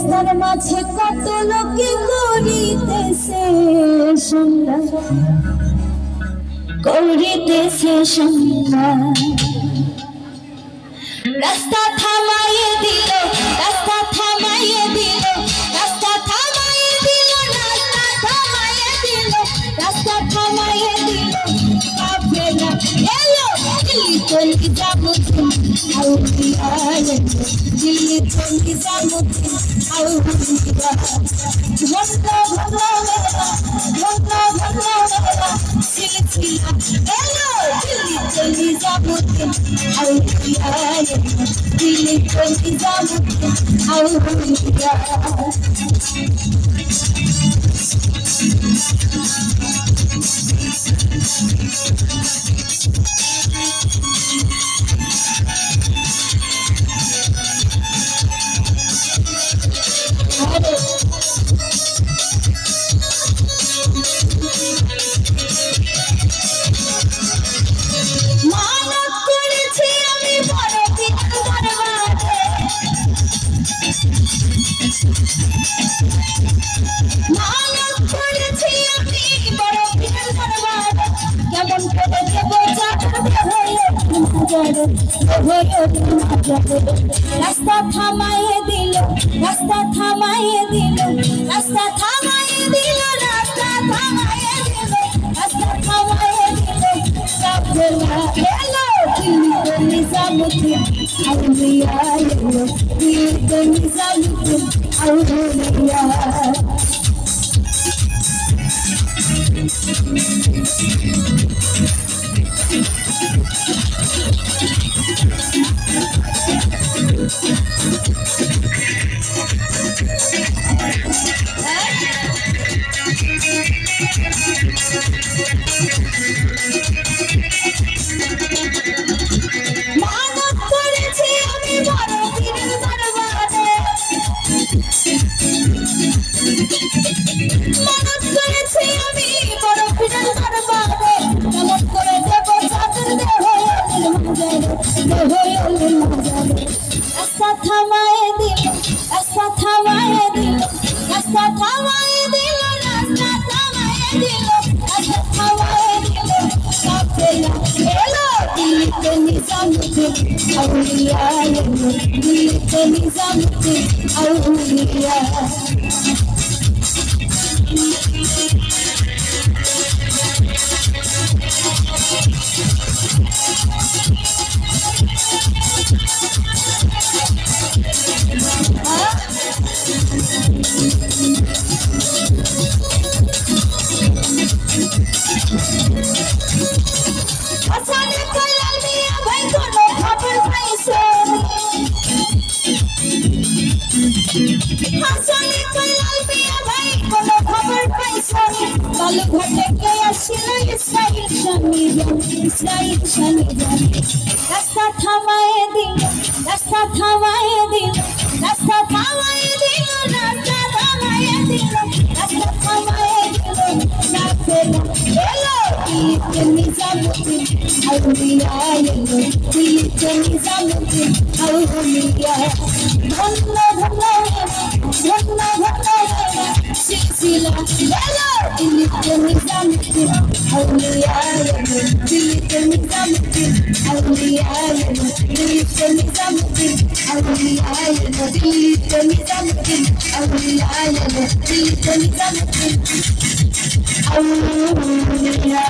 রাস্তার মাঝে কত লোকে করিতেছে সংগ্রাম, করিতেছে সংগ্রাম। রাস্তা থামাইয়ে দিল, রাস্তা থামাইয়ে দিল, রাস্তা থামাইয়ে দিল, রাস্তা থামাইয়ে দিল, রাস্তা থামাইয়ে দিল। কাফেলা এলো দিল্লিতে নিজামুদ্দিন আউলিয়া, দিল্লিতে নিজামুদ্দিন আউলিয়া। ঘন্টা ঘন্টা ঘন্টা ঘন্টা সিলসিলা এলো দিল্লিতে নিজামুদ্দিন আউলিয়া, দিল্লিতে নিজামুদ্দিন আউলিয়া। রাস্তা থামাইয়ে দিল, রাস্তা থামাইয়ে দিল, রাস্তা থামাইয়ে দিল, রাস্তা থামাইয়ে দিল, রাস্তা থামাইয়ে দিল। কাফেলা এলো দিল্লিতে নিজামুদ্দিন আউলিয়া, এলো দিল্লিতে নিজামুদ্দিন আউলিয়া। রাস্তা থামাইয়ে দিল, রাস্তা থামাইয়ে দিল, রাস্তা থামাইয়ে দিল, রাস্তা থামাইয়ে দিল, রাস্তা থামাইয়ে দিল। কাফেলা এলো দিল্লিতে নিজামুদ্দিন আউলিয়া, এলো দিল্লিতে নিজামুদ্দিন আউলিয়া। রাস্তা থামাইয়ে দিল, রাস্তা থামাইয়ে দিল, রাস্তা থামাইয়ে দিল, রাস্তা থামাইয়ে দিল, রাস্তা থামাইয়ে দিল। কাফেলা এলো দিল্লিতে নিজামুদ্দিন আউলিয়া, এলো দিল্লিতে নিজামুদ্দিন আউলিয়া। ধন্য ধন্য ধন্য ধন্য সিলসিলা এলো দিল্লিতে নিজামুদ্দিন আউলিয়া, এলো দিল্লিতে নিজামুদ্দিন আউলিয়া, এলো দিল্লিতে নিজামুদ্দিন আউলিয়া, এলো দিল্লিতে নিজামুদ্দিন আউলিয়া, এলো দিল্লিতে নিজামুদ্দিন আউলিয়া।